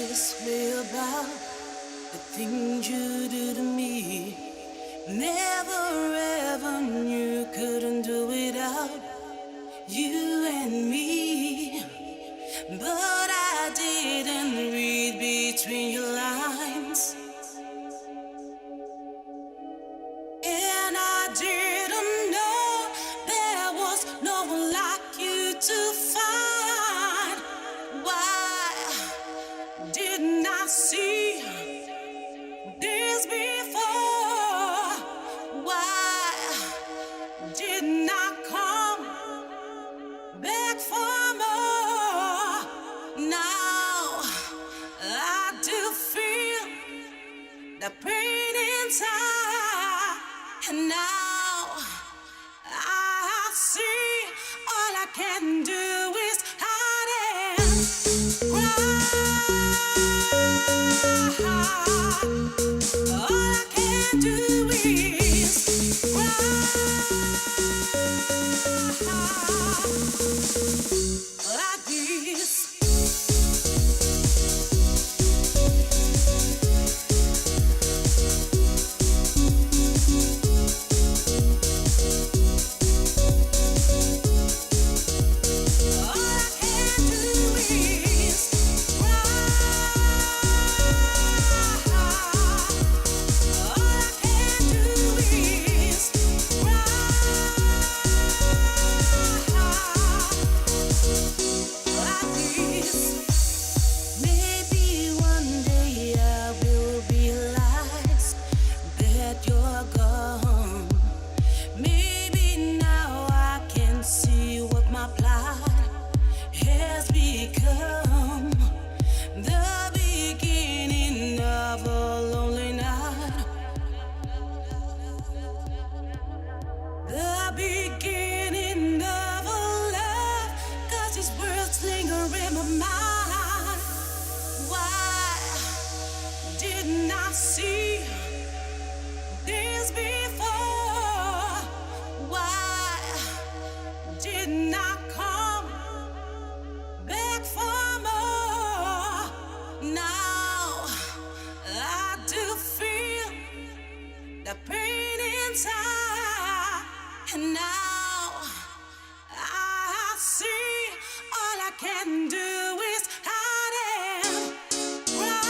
this way about the things you do to me. Never ever knew couldn't do without you and me. But I didn't read between your lines, and I didn't know there was no one like you to find. Why didn't I see this before? Why didn't I come back for more? Now I do feel the pain inside, and now I see all I can do is hide and cry. All I can do is cry like this. See this before? Why didn't I come back for more? Now I do feel the pain inside, and now I see all I can do is hide and cry.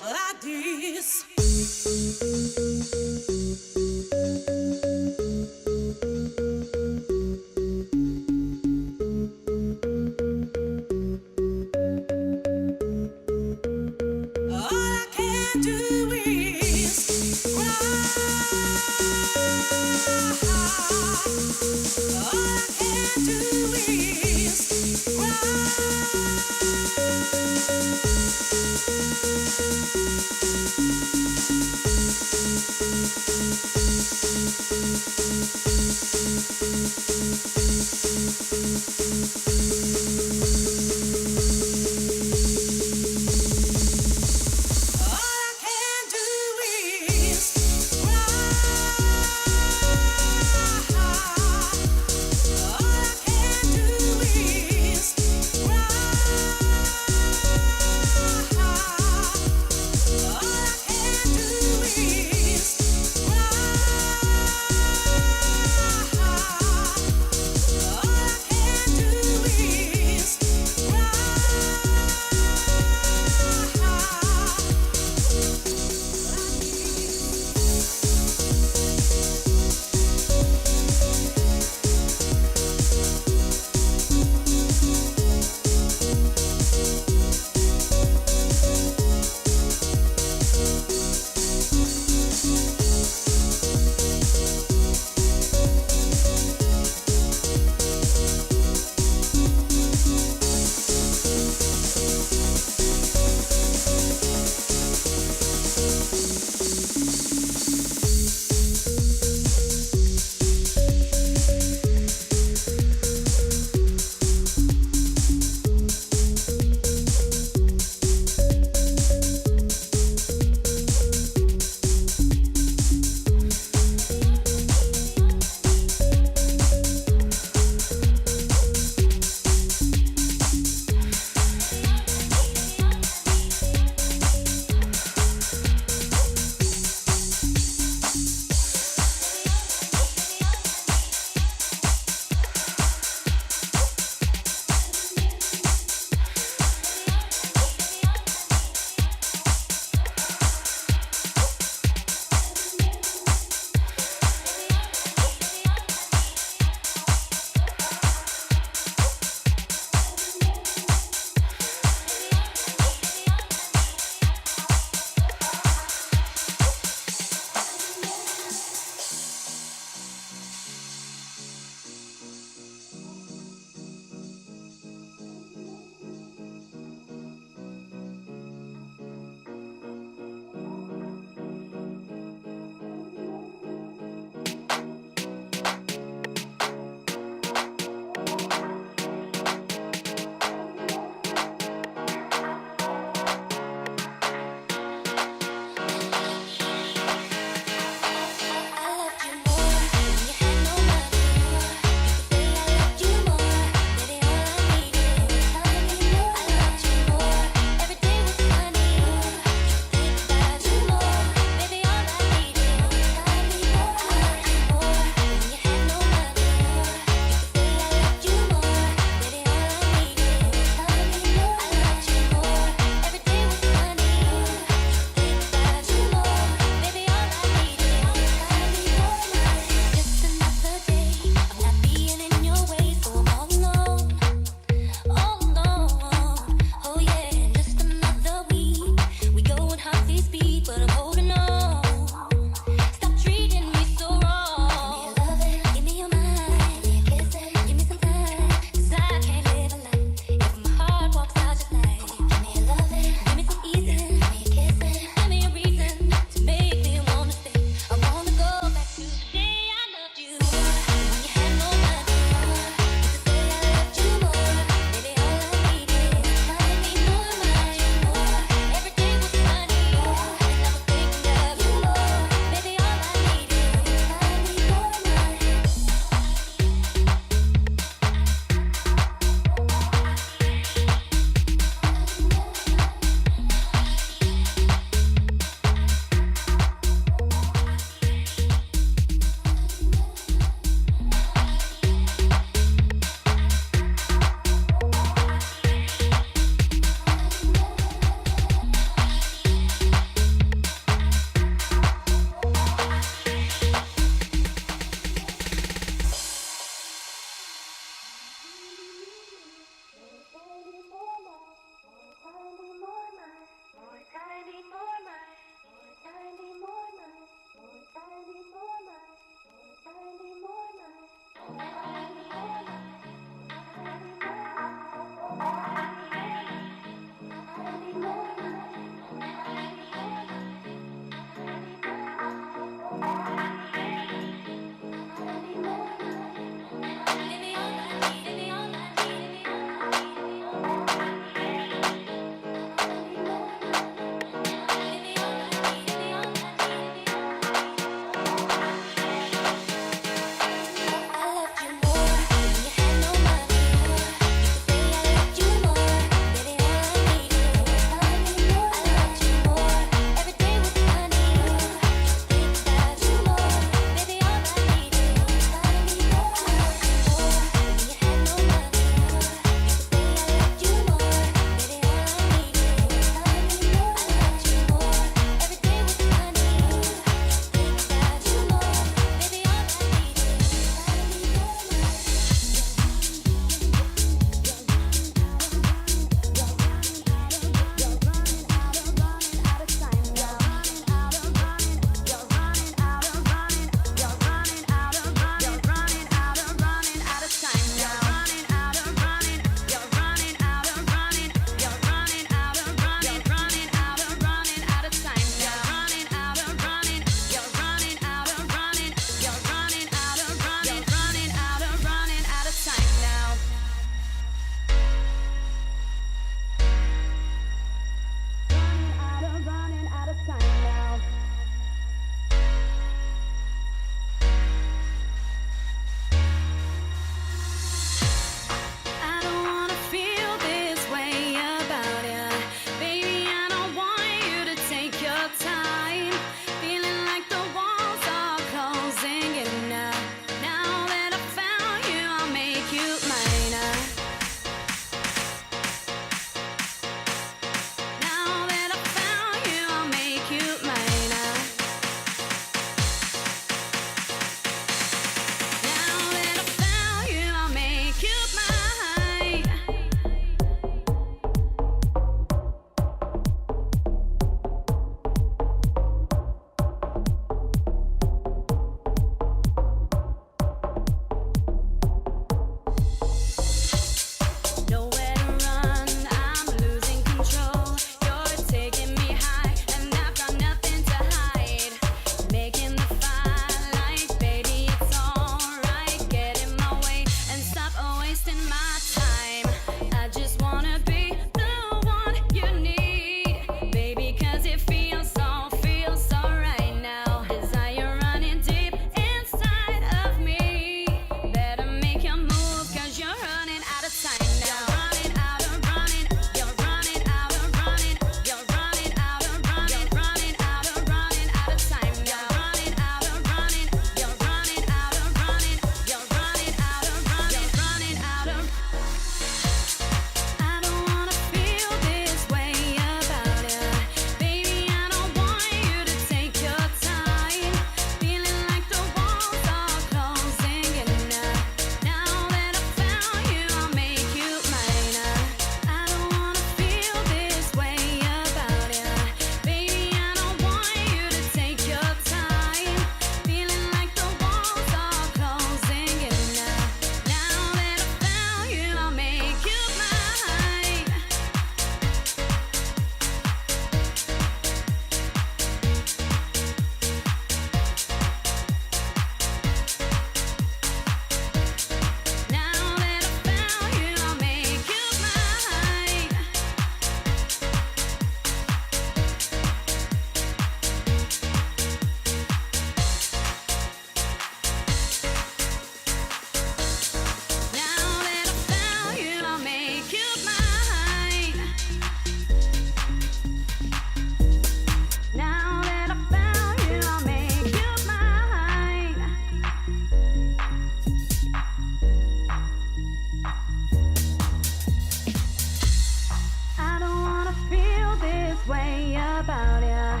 about ya.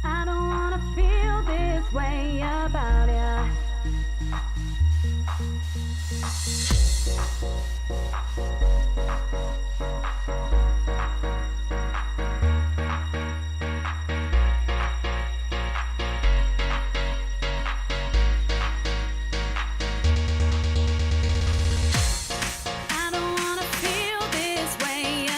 I don't wanna feel this way about ya. I don't wanna feel this way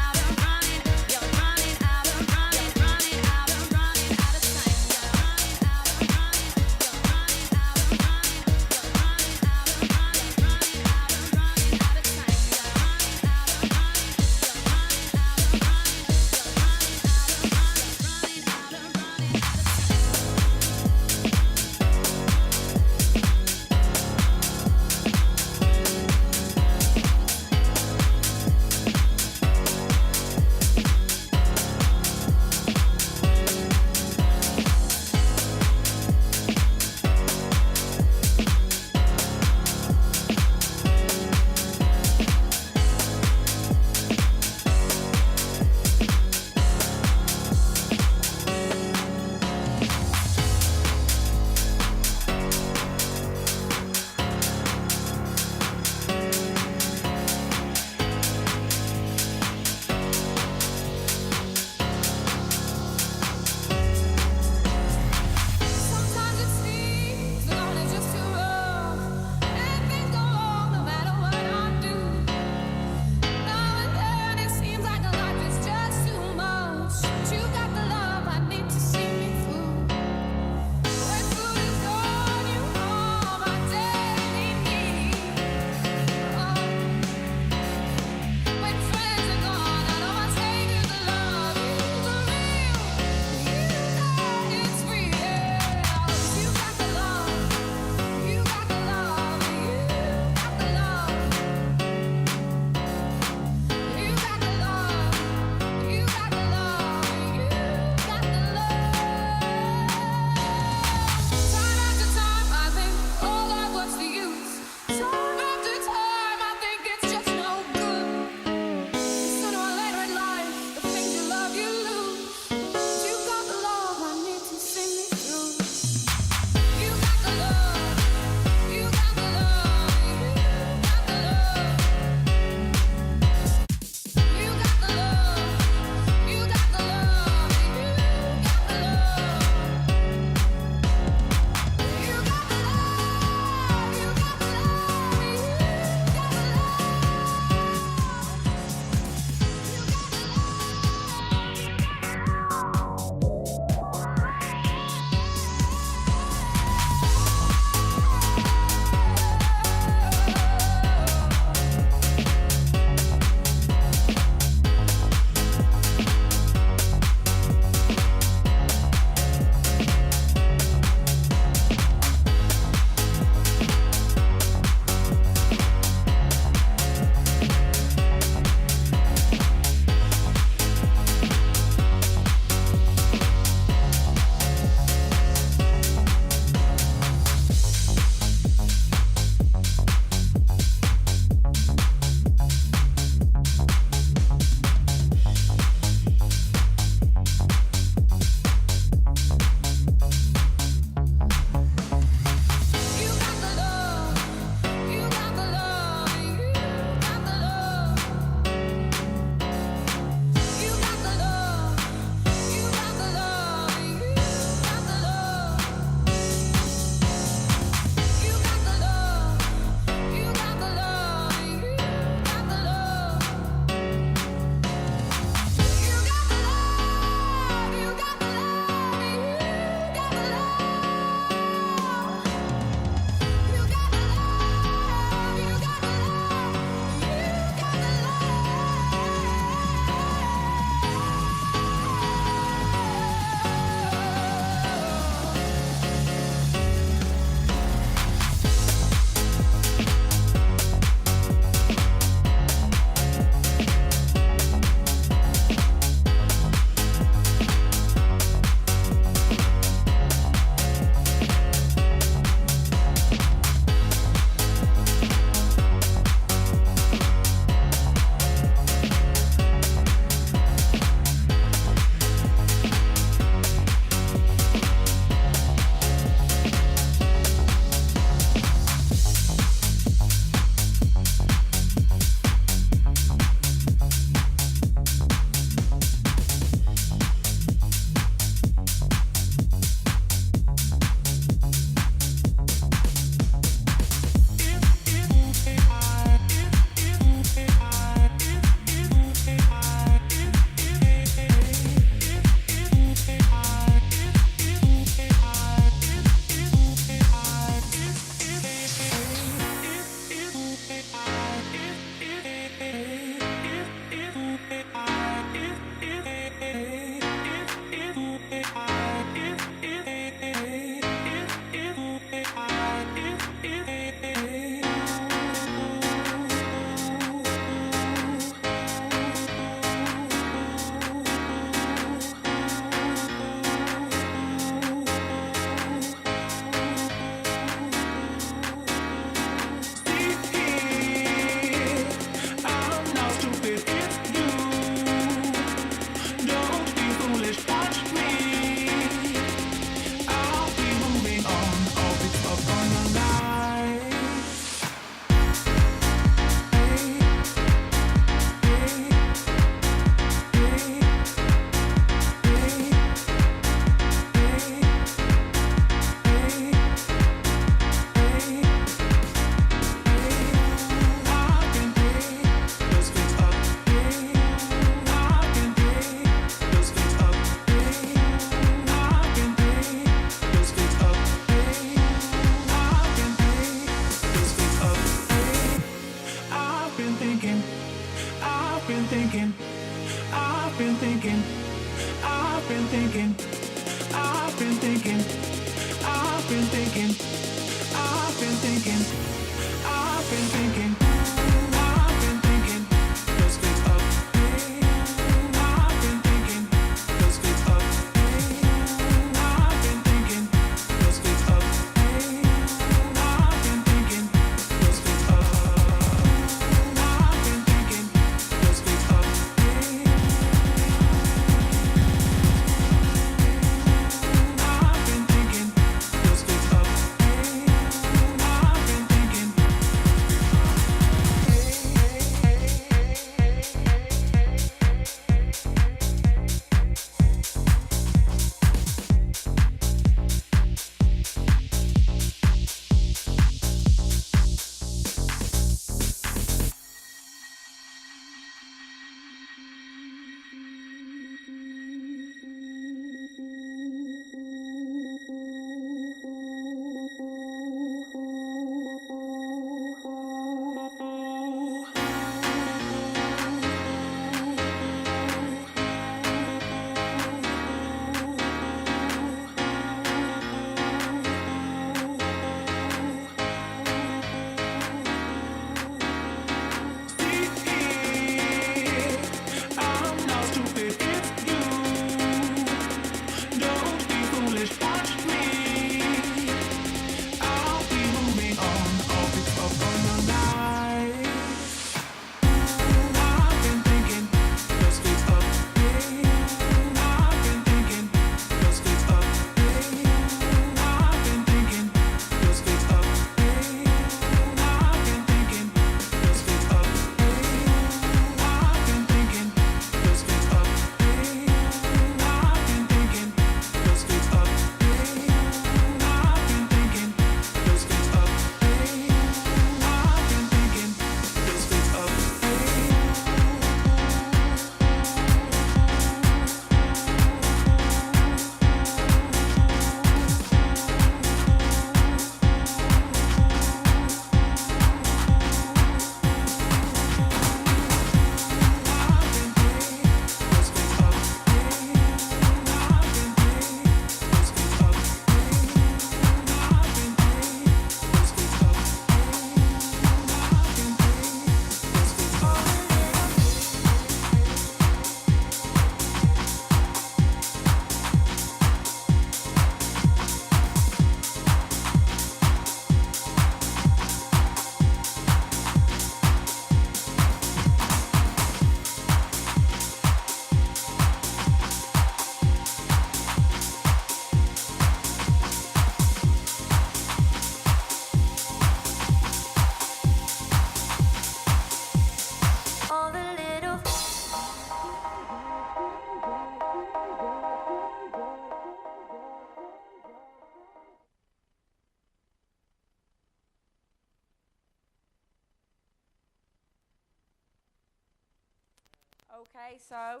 Okay, so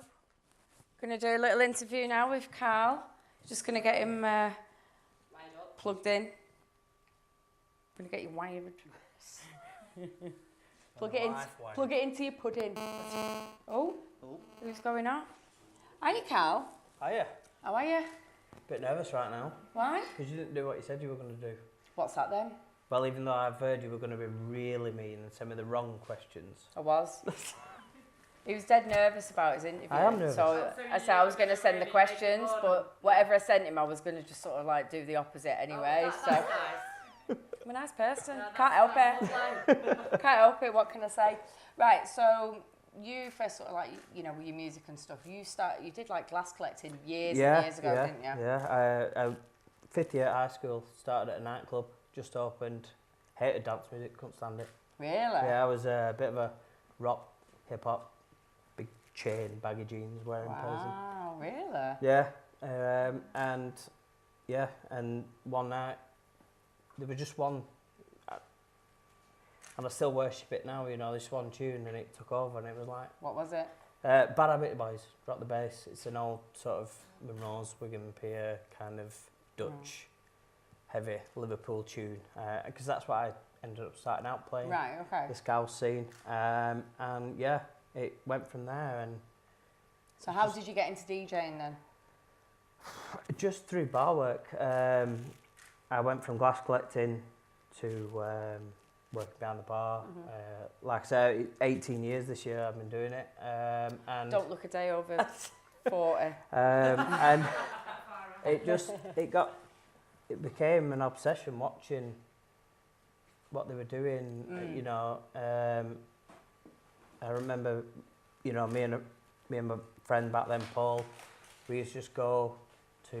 going to do a little interview now with Carl. Just going to get him plugged in. Going to get you wired. Plug it into your pudding. Oh, who's going off? Hiya, Carl. Hiya. How are you? Bit nervous right now. Why? Because you didn't do what you said you were going to do. What's that then? Well, even though I've heard you were going to be really mean and send me the wrong questions. I was. He was dead nervous about his interview. I am nervous. So I said I was going to send the questions, but whatever I sent him, I was going to just sort of like do the opposite anyway. So I'm a nice person. Can't help it. Can't help it. What can I say? Right. So you first sort of like, you know, with your music and stuff, you did like glass collecting years and years ago, didn't you? Yeah. I 5th year at high school, started at a nightclub, just opened. Hated dance music, couldn't stand it. Really? Yeah, I was a bit of a rock, hip hop, big chain, baggy jeans wearing person. Wow, really? Yeah, and one night there was just one, and I still worship it now. You know, this one tune, and it took over, and it was like. What was it? Bad Habit Boys, Drop the Bass. It's an old sort of Monroe's, Wigan Pier kind of Dutch. Heavy Liverpool tune, because that's what I ended up starting out playing. Right, okay. The scouse scene, and yeah, it went from there. And so how did you get into DJing then? Just through bar work. I went from glass collecting to working behind the bar. Like I said, 18 years this year I've been doing it. And don't look a day over 40. And it became an obsession watching what they were doing. You know, I remember, you know, me and my friend back then, Paul, we used to just go to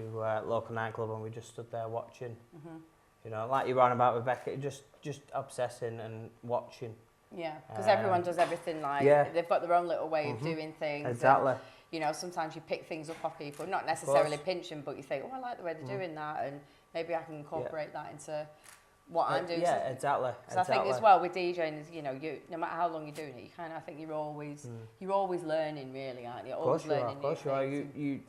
local nightclub and we just stood there watching. You know, like you were on about Rebecca, just obsessing and watching. Yeah, because everyone does everything like they've got their own little way of doing things. Exactly. And, you know, sometimes you pick things up off people, not necessarily pinch them, but you think, oh, I like the way they're doing that, and maybe I can incorporate that into what I'm doing. Yeah, exactly. Because I think as well with DJing, is, you know, you no matter how long you're doing it, you kind of, I think you're always learning, really, aren't you? Of course you are. You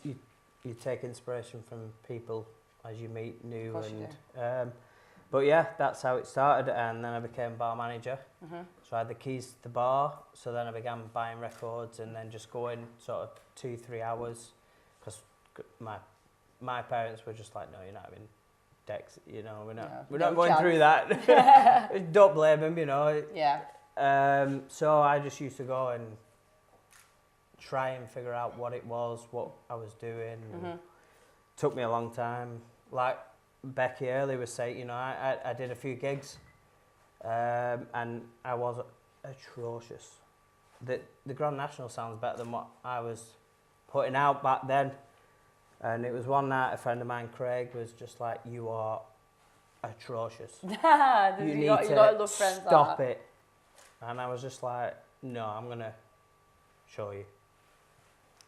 take inspiration from people as you meet new, and but yeah, that's how it started, and then I became bar manager. So I had the keys to the bar, so then I began buying records and then just going sort of 2-3 hours, because my parents were just like, no, you're not having decks, you know, we're not going through that. Don't blame them, you know. Yeah. So I just used to go and try and figure out what it was, what I was doing. Took me a long time. Like Becky earlier was saying, you know, I did a few gigs, and I was atrocious. The Grand National sounds better than what I was putting out back then. And it was one night a friend of mine, Craig, was just like, you are atrocious. You got to love friends stop like it. And I was just like, no, I'm going to show you.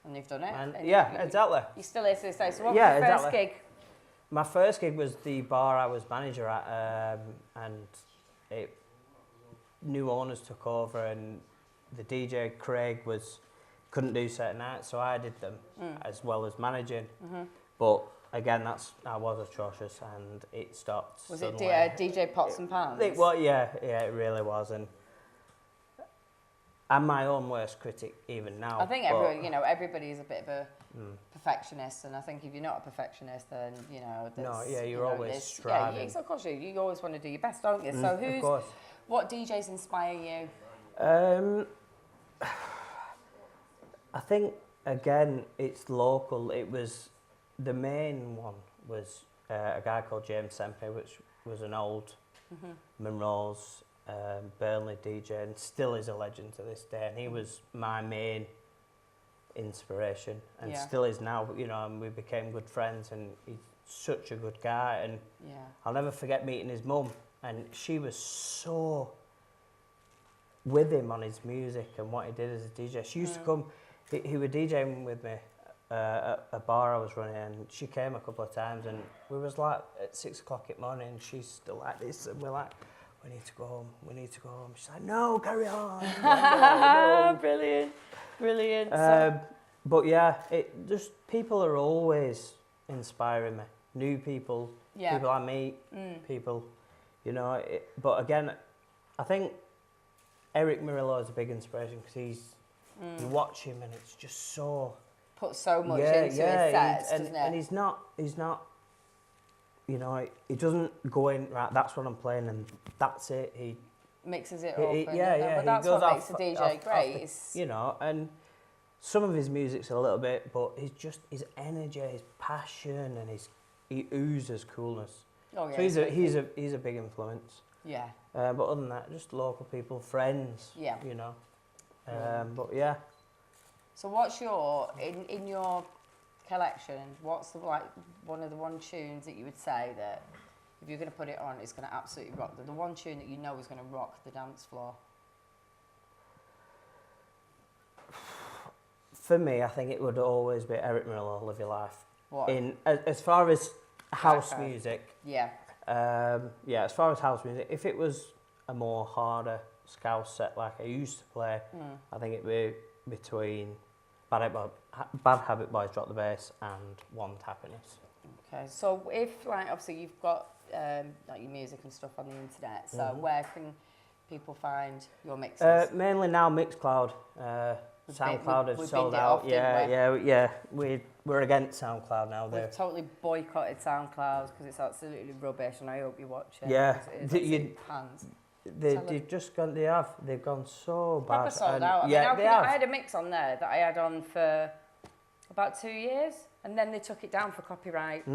And you've done it. And yeah, exactly. You're still here to this day. So what was your first gig? My first gig was the bar I was manager at, and new owners took over, and the DJ, Craig, couldn't do certain nights, so I did them as well as managing. But again, I was atrocious, and it stopped. Was suddenly. it DJ Pots and Pans? It really was, and I'm my own worst critic even now. I think everybody's a bit of a perfectionist, and I think if you're not a perfectionist, then you know. You're always striving. Yeah, of course you always want to do your best, don't you? So what DJs inspire you? I think again it's local. It was the main one was a guy called James Sempe, which was an old Monroe's Burnley DJ, and still is a legend to this day. And he was my main inspiration, and still is now. You know, and we became good friends, and he's such a good guy. And I'll never forget meeting his mum, and she was so with him on his music and what he did as a DJ. She used to come. He was DJing with me at a bar I was running, and she came a couple of times, and we was like at 6 o'clock in the morning, and she's still like this, and we're like, we need to go home. She's like, no, carry on. No. Brilliant. But yeah, it just, people are always inspiring me. New people, people I meet, people, you know. But again, I think Eric Murillo is a big inspiration, because you watch him and it's just so, puts so much into his sets, doesn't it? And he's not, you know, he doesn't go in, right, that's what I'm playing and that's it. He mixes it up. But that's goes what makes a DJ great. You know, and some of his music's a little bit, but he's just, his energy, his passion, and he oozes coolness. Oh, yeah. So he's a big influence. Yeah. But other than that, just local people, friends. Yeah. You know. But yeah. So what's your in your collection? What's the one of the one tunes that you would say that if you're going to put it on, it's going to absolutely rock the one tune that you know is going to rock the dance floor? For me, I think it would always be Eric Miller, Live Your Life. What? As far as house music. Yeah. As far as house music, if it was a more harder scouse set like I used to play, I think it'd be between Bad Habit Boys, Drop the Bass, and Want Happiness. Okay, so if obviously you've got your music and stuff on the internet, so where can people find your mixes? Mainly now Mixcloud. SoundCloud have sold out. We're against SoundCloud now. We've totally boycotted SoundCloud because it's absolutely rubbish, and I hope you watch it. Yeah, they've gone so bad. Proper sold out. I had a mix on there that I had on for about 2 years, and then they took it down for copyright.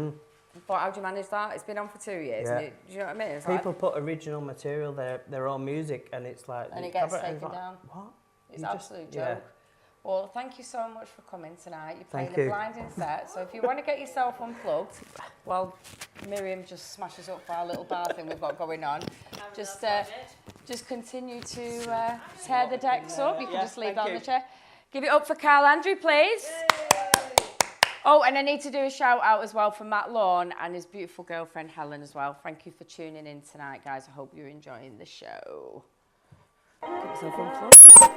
But how do you manage that? It's been on for 2 years. Yeah. Do you know what I mean? It's people put original material, their own music, and it's like... And it gets taken down. What? It's an absolute joke. Yeah. Well, thank you so much for coming tonight. You're playing a blinding set, so if you want to get yourself unplugged, well, Miriam just smashes up our little bar thing we've got going on. Just continue to tear the decks up. You can just leave that on the chair. Give it up for Carl Andrew, please. Yay. Oh, and I need to do a shout out as well for Matt Lawn and his beautiful girlfriend Helen as well. Thank you for tuning in tonight, guys. I hope you're enjoying the show. Get yourself unplugged.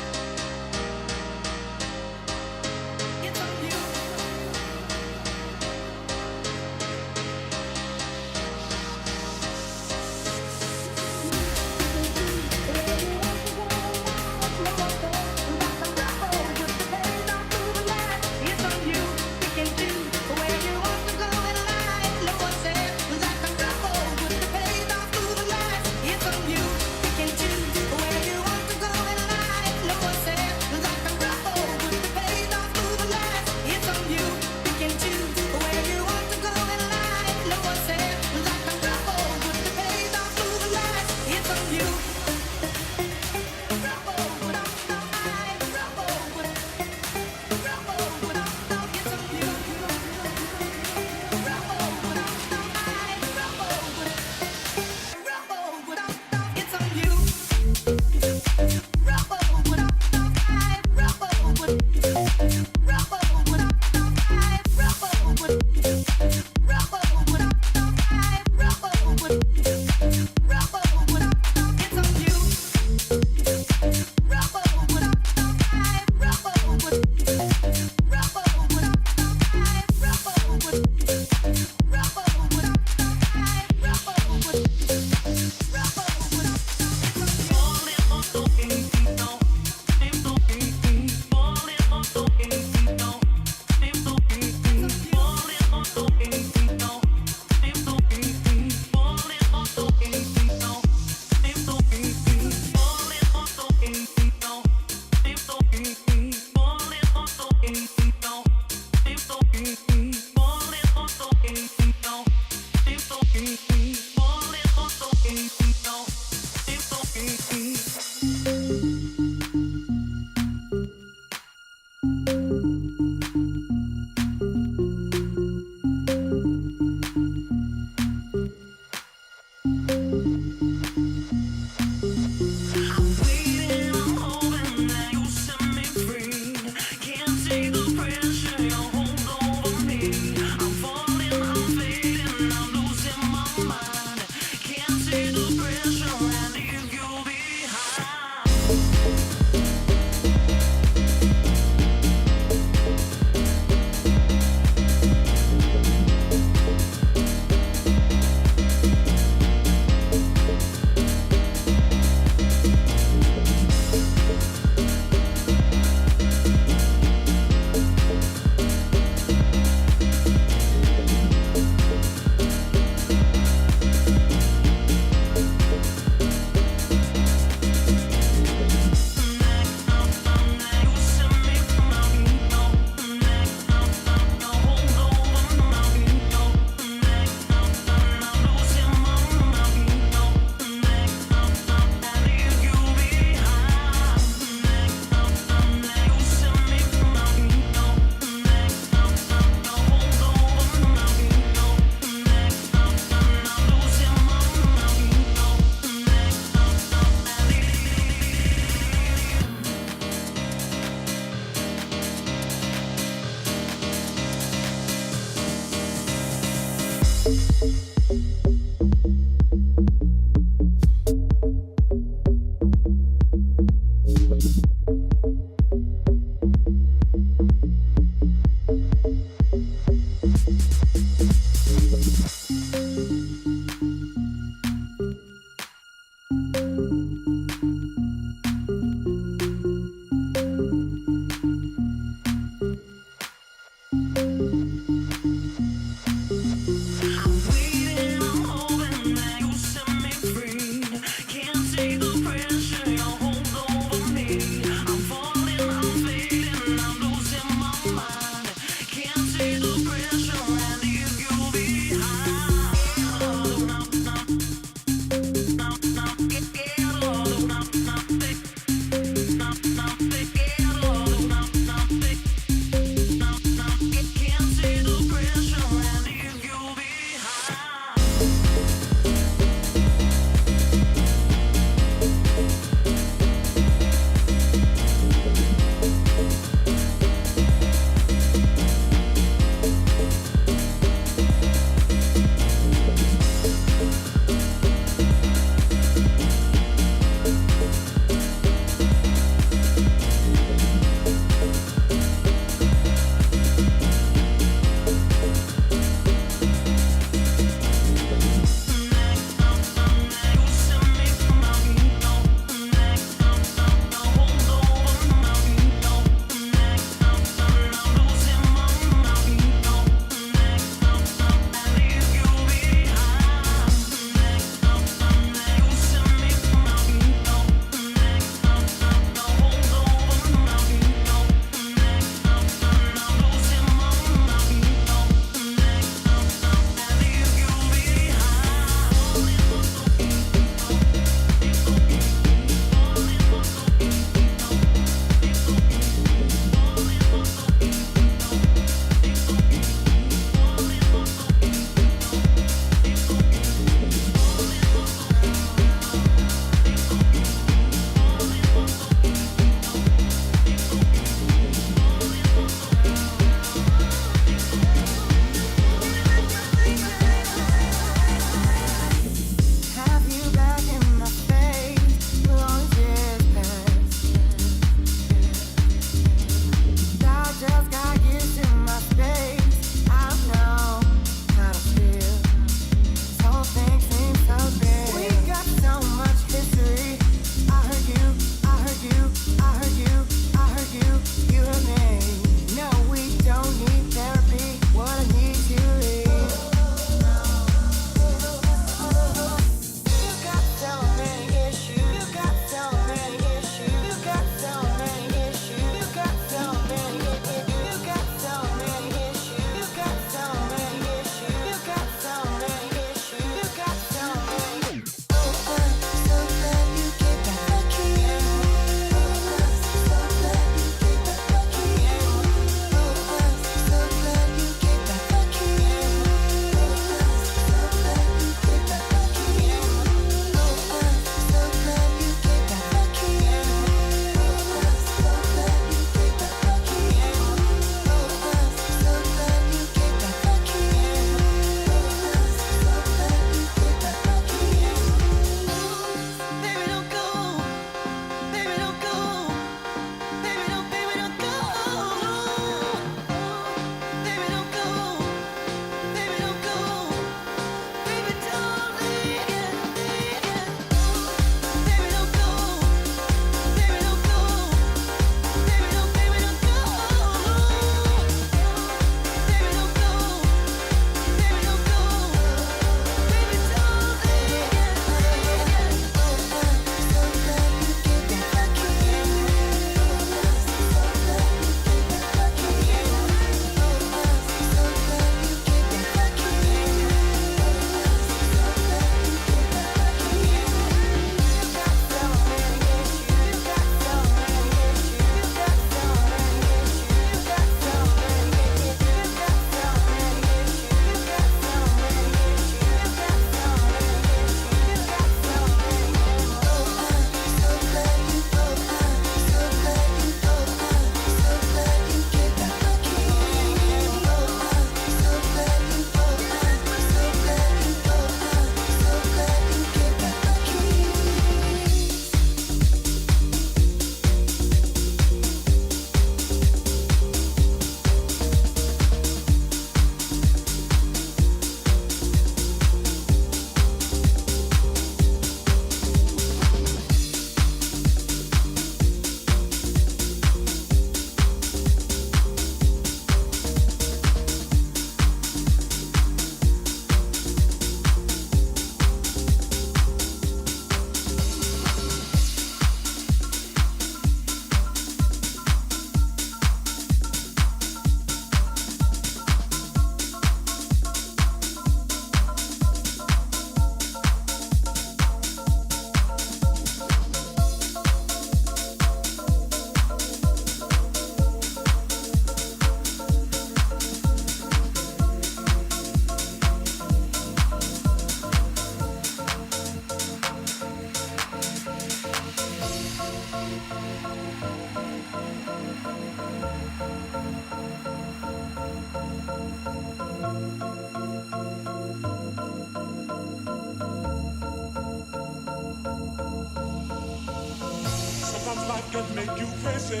make you crazy.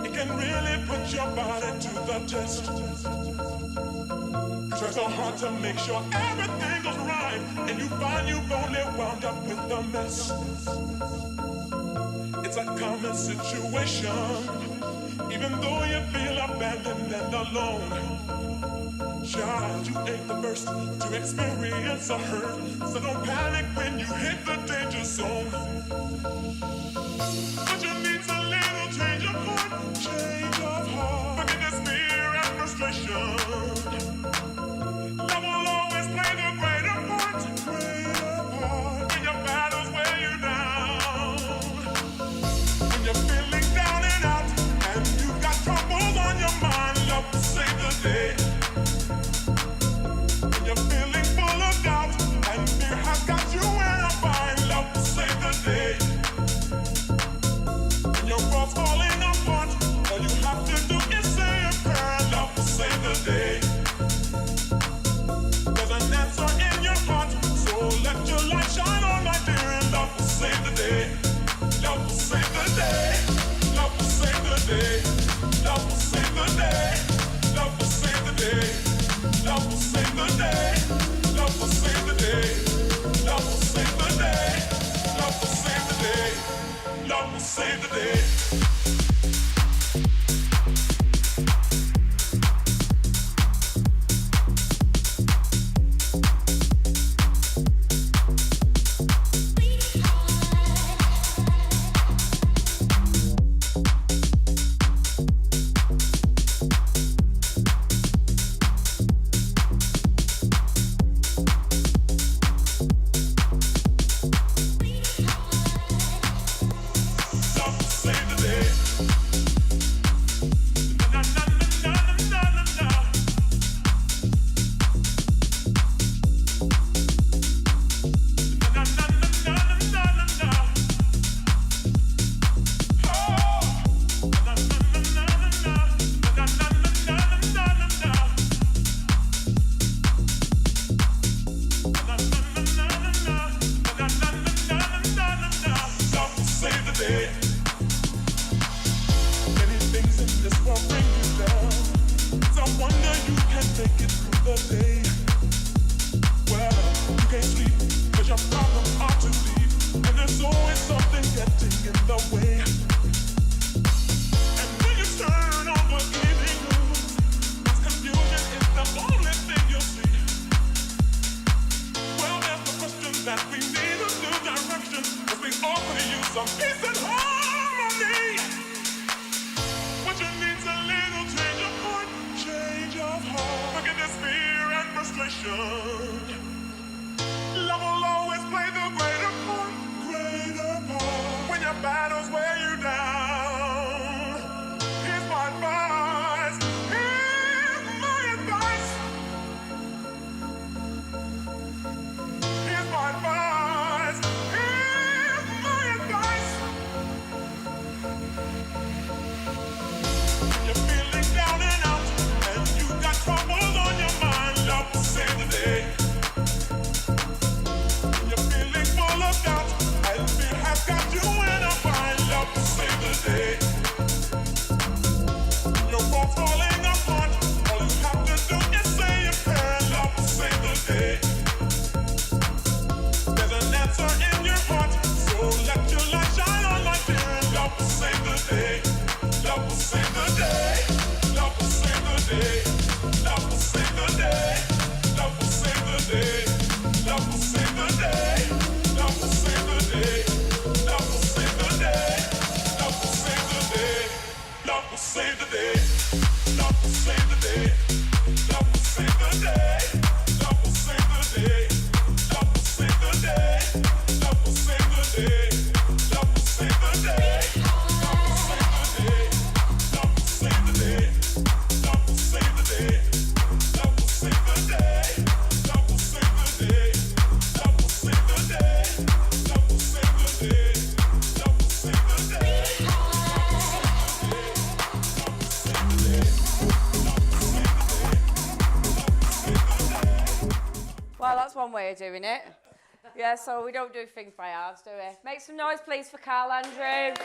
It can really put your body to the test. You try so hard to make sure everything goes right, and you find you've only wound up with a mess. It's a common situation, even though you feel abandoned and alone. Child, you ain't the first to experience a hurt, so don't panic when you hit the danger zone. But you need a little change of heart, change of heart. Forget this fear and frustration. Love will always play the greater part, when your battles wear you down. When you're feeling down and out, and you've got troubles on your mind, love will save the day. You're feeling full of doubt, and fear has got you in a bind. Love will save the day. When your world's falling apart, all you have to do is say a prayer. Love will save the day. There's an answer in your heart, so let your light shine on, my dear, and love will save the day. Love will save the day. Love will save the day. Love will save the day. Love will save the day. Love will save the day. Love will save the day. Love will save the day. Love will save the day. Love will save the day. Well, that's one way of doing it. Yeah, so we don't do things by halves, do we? Make some noise, please, for Carl Andrew.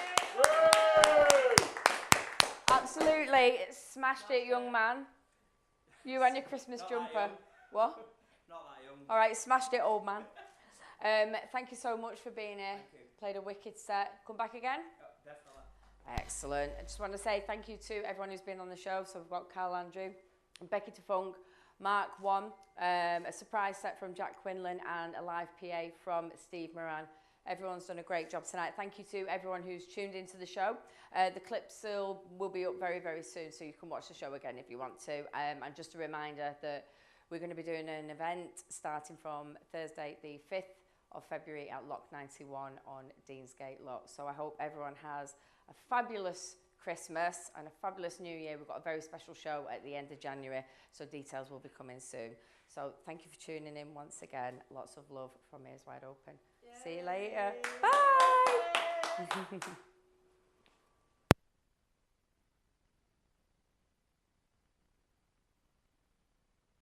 Absolutely smashed it, young man. You and your Christmas jumper. What? Not that young. All right, smashed it, old man. Thank you so much for being here. Played a wicked set. Come back again? Definitely. Excellent. I just want to say thank you to everyone who's been on the show. So we've got Carl Andrew, and Becky DeFunk, Mark One, a surprise set from Jack Quinlan, and a live PA from Steve Moran. Everyone's done a great job tonight. Thank you to everyone who's tuned into the show. The clips will be up very, very soon, so you can watch the show again if you want to. And just a reminder that we're going to be doing an event starting from Thursday the 5th of February at Lock 91 on Deansgate Lock. So I hope everyone has a fabulous Christmas and a fabulous New Year. We've got a very special show at the end of January, so details will be coming soon. So thank you for tuning in once again. Lots of love from Ears Wide Open. Yay. See you later. Bye.